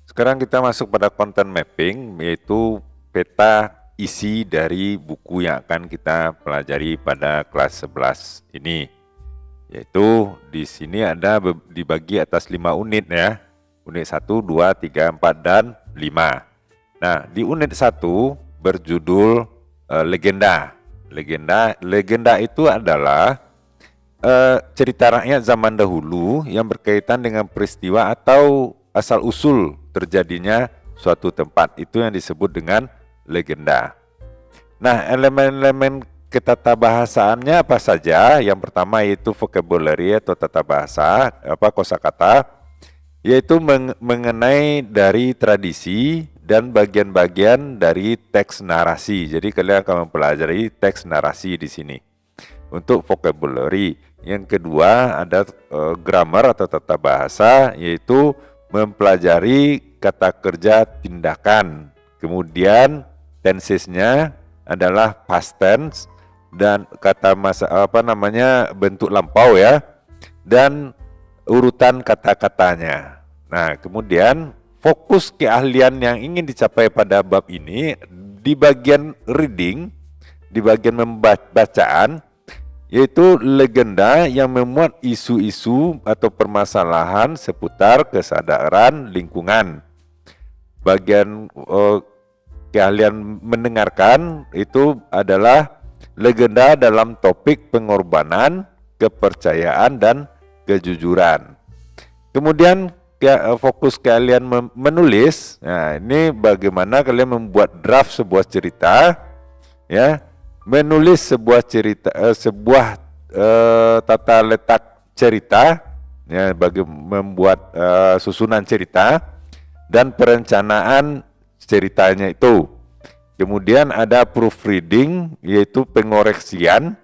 Sekarang kita masuk pada content mapping, yaitu peta isi dari buku yang akan kita pelajari pada kelas 11 ini. Yaitu di sini ada dibagi atas 5 unit ya. Unit 1, 2, 3, 4, dan 5. Nah, di unit 1 berjudul legenda. Legenda itu adalah cerita rakyat zaman dahulu yang berkaitan dengan peristiwa atau asal-usul terjadinya suatu tempat. Itu yang disebut dengan legenda. Nah, elemen-elemen ketatabahasaannya apa saja? Yang pertama yaitu vocabulary atau tata bahasa, kosakata, yaitu mengenai dari tradisi dan bagian-bagian dari teks narasi. Jadi kalian akan mempelajari teks narasi di sini. Untuk vocabulary. Yang kedua ada grammar atau tata bahasa, yaitu mempelajari kata kerja tindakan. Kemudian tensesnya adalah past tense dan kata bentuk lampau ya, dan urutan kata-katanya. Nah, kemudian fokus keahlian yang ingin dicapai pada bab ini di bagian reading, di bagian bacaan, yaitu legenda yang memuat isu-isu atau permasalahan seputar kesadaran lingkungan. Bagian keahlian mendengarkan itu adalah legenda dalam topik pengorbanan, kepercayaan, dan kejujuran. Kemudian fokus keahlian menulis. Nah, ini bagaimana kalian membuat draft sebuah cerita, ya. Menulis sebuah cerita, tata letak cerita, ya, bagi membuat susunan cerita dan perencanaan ceritanya itu. Kemudian ada proofreading, yaitu pengoreksian.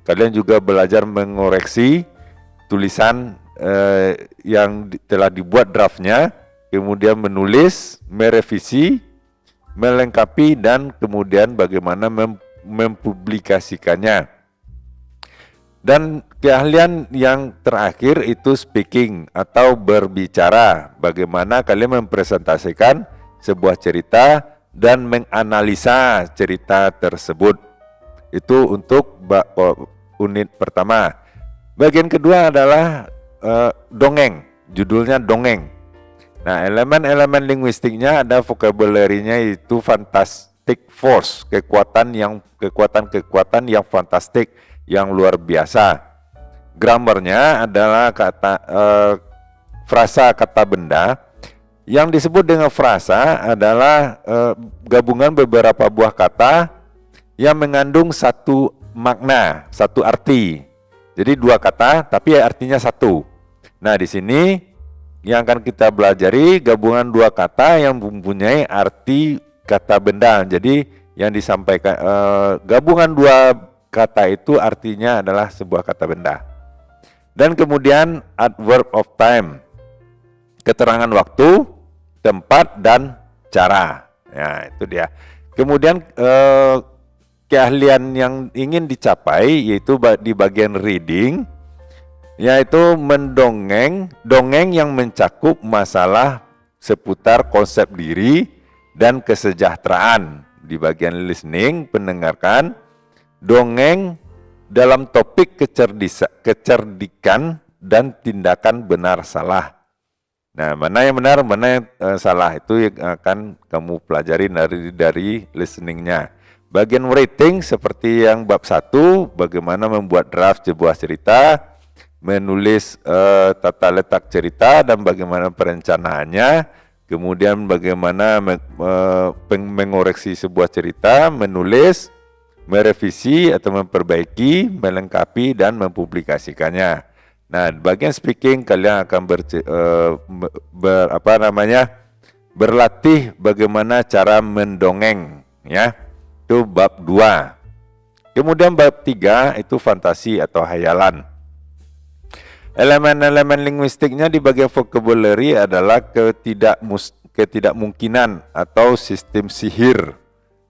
Kalian juga belajar mengoreksi tulisan yang telah dibuat draftnya, kemudian menulis, merevisi, melengkapi, dan kemudian bagaimana mempublikasikannya. Dan keahlian yang terakhir itu speaking atau berbicara. Bagaimana kalian mempresentasikan sebuah cerita dan menganalisa cerita tersebut. Itu untuk unit pertama. Bagian kedua adalah dongeng. Judulnya dongeng. Nah, elemen-elemen linguistiknya ada vocabulary-nya itu fantastic force, kekuatan yang fantastik, yang luar biasa. Grammarnya adalah frasa kata benda. Yang disebut dengan frasa adalah gabungan beberapa buah kata yang mengandung satu makna, satu arti. Jadi dua kata tapi artinya satu. Nah, di sini yang akan kita pelajari gabungan dua kata yang mempunyai arti kata benda. Jadi yang disampaikan gabungan dua kata itu artinya adalah sebuah kata benda. Dan kemudian adverb of time, keterangan waktu, tempat, dan cara. Ya, itu dia. Kemudian keahlian yang ingin dicapai yaitu di bagian reading, yaitu mendongeng, dongeng yang mencakup masalah seputar konsep diri dan kesejahteraan. Di bagian listening, pendengarkan, dongeng dalam topik kecerdikan dan tindakan benar salah. Nah, mana yang benar, mana yang salah, itu yang akan kamu pelajari dari listeningnya. Bagian writing seperti yang bab 1, bagaimana membuat draft sebuah cerita, menulis tata letak cerita dan bagaimana perencanaannya, kemudian bagaimana mengoreksi sebuah cerita, menulis, merevisi atau memperbaiki, melengkapi, dan mempublikasikannya. Nah, bagian speaking kalian akan berlatih bagaimana cara mendongeng, ya. Itu bab 2. Kemudian bab 3 itu fantasi atau hayalan. Elemen-elemen linguistiknya di bagian vocabulary adalah ketidakmungkinan atau sistem sihir,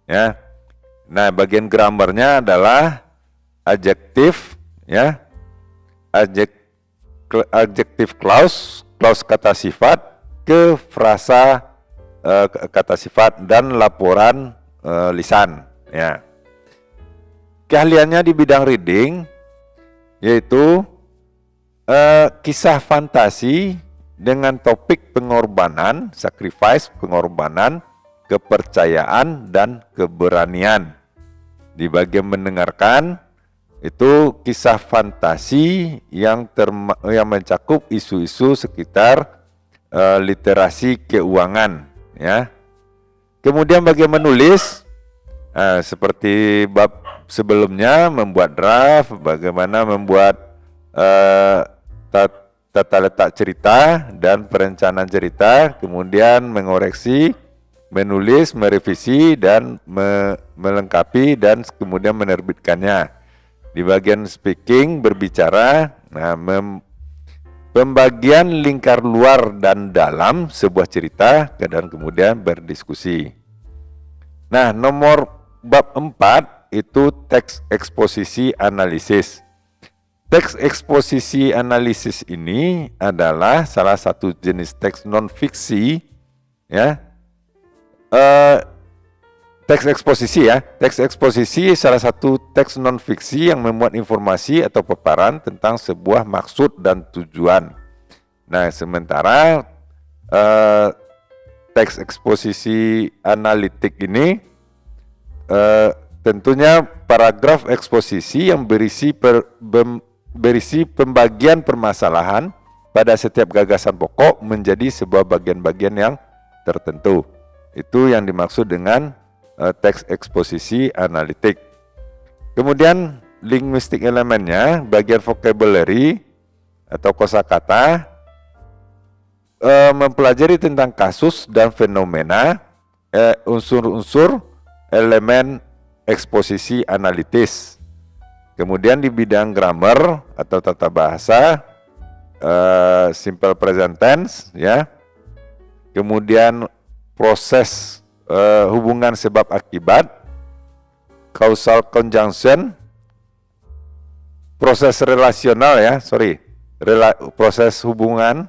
ya. Nah, bagian grammarnya adalah adjektif, ya. Adjective clause kata sifat, ke frasa, kata sifat, dan laporan lisan. Ya. Keahliannya di bidang reading yaitu kisah fantasi dengan topik pengorbanan, sacrifice, pengorbanan, kepercayaan, dan keberanian. Di bagian mendengarkan itu kisah fantasi yang mencakup isu-isu sekitar literasi keuangan, ya. Kemudian bagian menulis seperti bab sebelumnya, membuat draft, bagaimana membuat tata letak cerita dan perencanaan cerita, kemudian mengoreksi, menulis, merevisi, dan melengkapi, dan kemudian menerbitkannya. Di bagian speaking, berbicara, pembagian lingkar luar dan dalam sebuah cerita, dan kemudian berdiskusi. Nah, nomor bab 4 itu teks eksposisi analisis. Teks eksposisi analisis ini adalah salah satu jenis teks non-fiksi, ya. Teks eksposisi, ya. Teks eksposisi salah satu teks non-fiksi yang memuat informasi atau paparan tentang sebuah maksud dan tujuan. Nah, sementara teks eksposisi analitik ini tentunya paragraf eksposisi yang berisi pembagian permasalahan pada setiap gagasan pokok menjadi sebuah bagian-bagian yang tertentu. Itu yang dimaksud dengan teks eksposisi analitik. Kemudian linguistik elemennya, bagian vocabulary atau kosakata, mempelajari tentang kasus dan fenomena, unsur-unsur elemen eksposisi analitis. Kemudian di bidang grammar atau tata bahasa, simple present tense, ya. Kemudian proses hubungan sebab akibat, causal conjunction, proses relasional, ya, proses hubungan,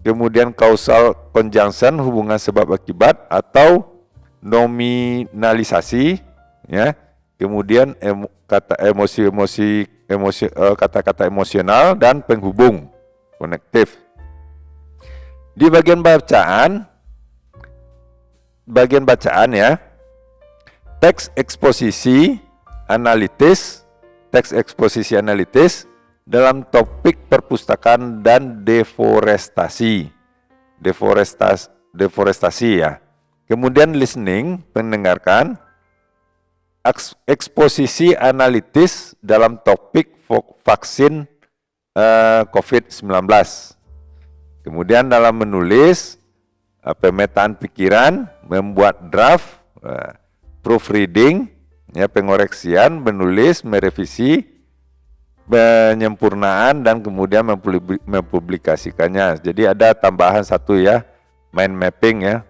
kemudian causal conjunction, hubungan sebab akibat, atau nominalisasi, ya. Kemudian kata-kata emosional dan penghubung, konektif. Di bagian bacaan, ya, teks eksposisi analitis dalam topik perpustakaan dan deforestasi, ya. Kemudian listening, mendengarkan, eksposisi analitis dalam topik vaksin COVID-19. Kemudian dalam menulis, pemetaan pikiran, membuat draft, proofreading, ya, pengoreksian, menulis, merevisi, penyempurnaan, dan kemudian mempublikasikannya. Jadi ada tambahan satu, ya, mind mapping, ya.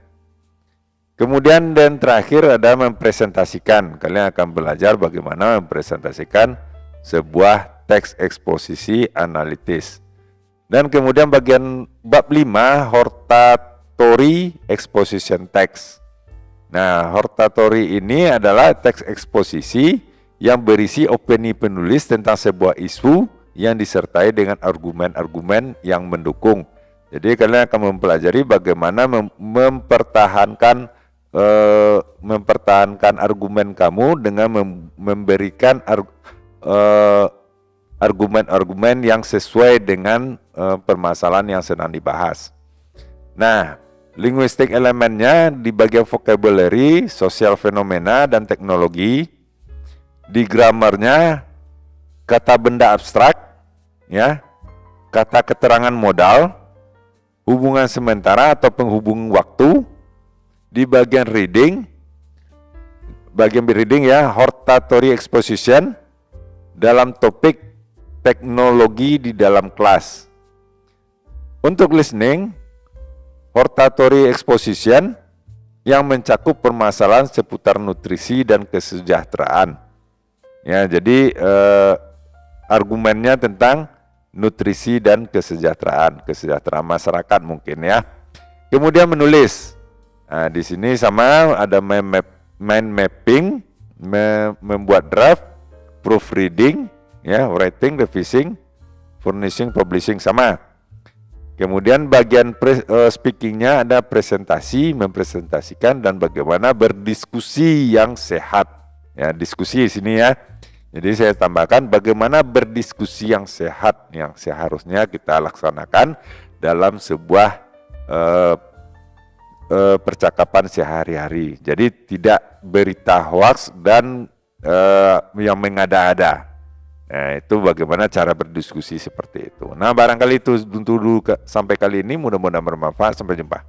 Kemudian dan terakhir ada mempresentasikan. Kalian akan belajar bagaimana mempresentasikan sebuah teks eksposisi analitis. Dan kemudian bagian bab 5, hortatory exposition text. Nah, hortatory ini adalah teks eksposisi yang berisi opini penulis tentang sebuah isu yang disertai dengan argumen-argumen yang mendukung. Jadi kalian akan mempelajari bagaimana mempertahankan argumen kamu dengan memberikan argumen-argumen yang sesuai dengan permasalahan yang sedang dibahas. Nah, linguistik elemennya di bagian vocabulary, sosial fenomena, dan teknologi. Di grammarnya, kata benda abstrak, ya, kata keterangan modal, hubungan sementara atau penghubung waktu. Di bagian reading, ya, hortatory exposition dalam topik teknologi di dalam kelas. Untuk listening, hortatory exposition yang mencakup permasalahan seputar nutrisi dan kesejahteraan. Ya, jadi argumennya tentang nutrisi dan kesejahteraan masyarakat mungkin, ya. Kemudian menulis. Nah, di sini sama ada mind mapping, membuat draft, proofreading, ya, writing, revising, furnishing, publishing sama. Kemudian bagian speakingnya ada presentasi, mempresentasikan dan bagaimana berdiskusi yang sehat. Ya, diskusi di sini ya. Jadi saya tambahkan bagaimana berdiskusi yang sehat yang seharusnya kita laksanakan dalam sebuah percakapan sehari-hari. Jadi tidak berita hoax dan yang mengada-ada. Nah, itu bagaimana cara berdiskusi seperti itu. Nah, barangkali itu untuk dulu sampai kali ini, mudah-mudahan bermanfaat. Sampai jumpa.